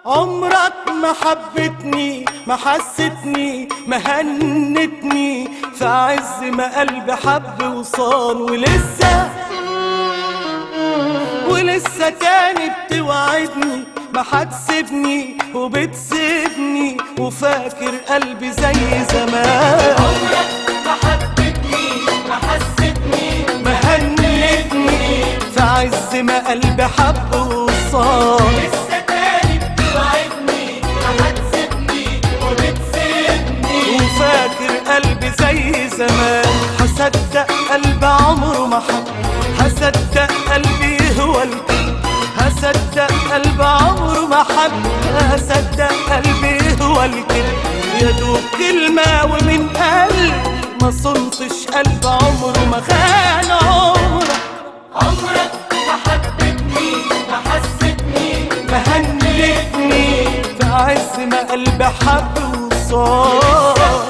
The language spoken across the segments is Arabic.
عمرك ما حبتني، ما حستني، ما هنتني، في عز ما قلبي حب وصان. ولسه تاني بتوعدني ما هتسيبني وبتسيبني، وفاكر قلبي زي زمان. عمرك ما حبتني، ما حستني، ما هنتني، في عز ما قلبي حب وصان. لسه تاني بتوعدني ما هتسيبني وبتسيبني، وفاكر قلبي زي زمان. هصدق قلبي عمره ما حب، هصدق قلبي هو الكذب، هصدق قلبي عمره ما حب، هصدق قلبي هو الكذب. يا دوب كلمة ومن قلبي ما صنتش قلب عمره ما خان. عمرك ما حبتني، ما حستني، ما هنتني، في عز ما قلبي حب وصار.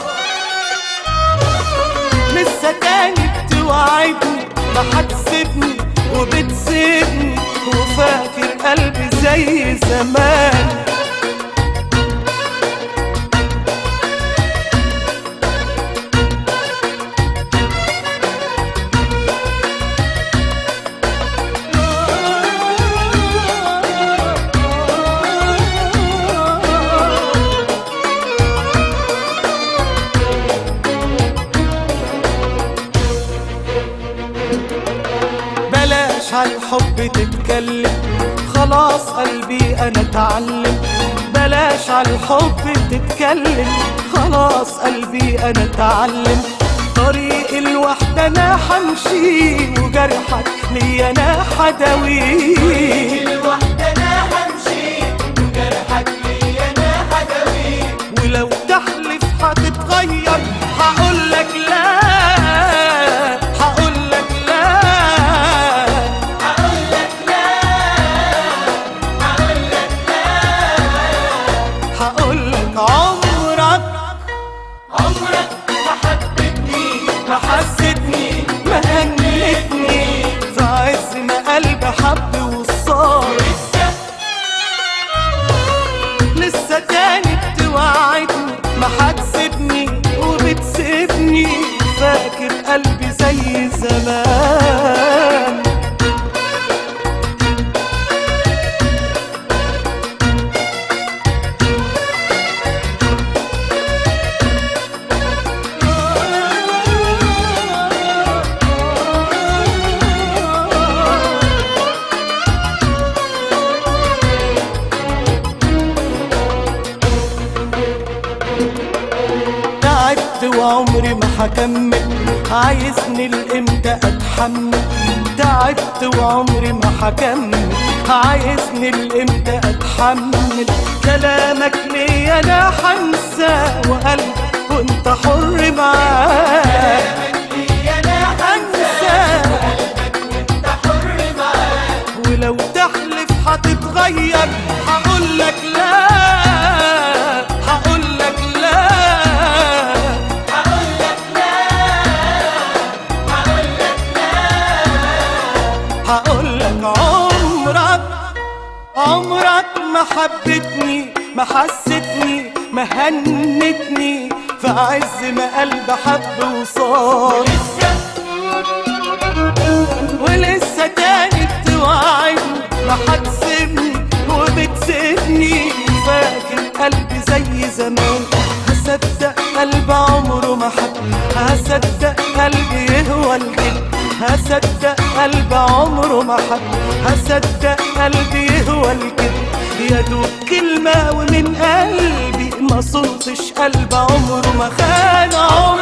لسه تاني بتوعدني ما هتسيبني وبتسيبني، وفاكر قلبي زي زمان. بلاش عالحب تتكلم، خلاص قلبي انا اتعلم. بلاش عالحب تتكلم، خلاص قلبي انا اتعلم. طريق الوحدة انا حمشي، وجرحك ليا انا حداويه. الوحدة انا همشي، وجرحك ليا انا حداويه. ولو تحلف هتتغير هقولك لا، هقولك لا، هقولك لا، هقولك لا. هقولك عمرك ما حبتني، ما حستني، ما هنتني، في عز ما قلبي حب وصار. لسه تاني بتوعدني ما هتسيبني وبتسيبني، فاكر قلبي زي زمان. تعبت وعمري ما هكمل، عايزني لإمتى أتحمل. تعبت وعمري ما هكمل، عايزني لإمتى أتحمل. كلامك ليا أنا هنسى، وقلبك وأنت حر معاه. كلامك ليا انا هنسى، وقلبك وانت حر معاه. ولو تحلف هتتغير هقولك لا، هقولك لا، هقولك لا، هقولك لا. هقولك عمرك ما حبتني، ما حستني، ما هنتني، في عز ما قلبي حب وصار. ولسه تاني بتوعدني ما هتسيبني وبتسيبني، فاكر قلبي زي زمان. هصدق قلبي عمره ما حب، هصدق قلبي هو الكذب، هصدق قلب عمره ما حب، هصدق قلبي يهوى الكذب، يا دوب كلمة ومن قلبي ما صنتش قلب عمره ما خان عمره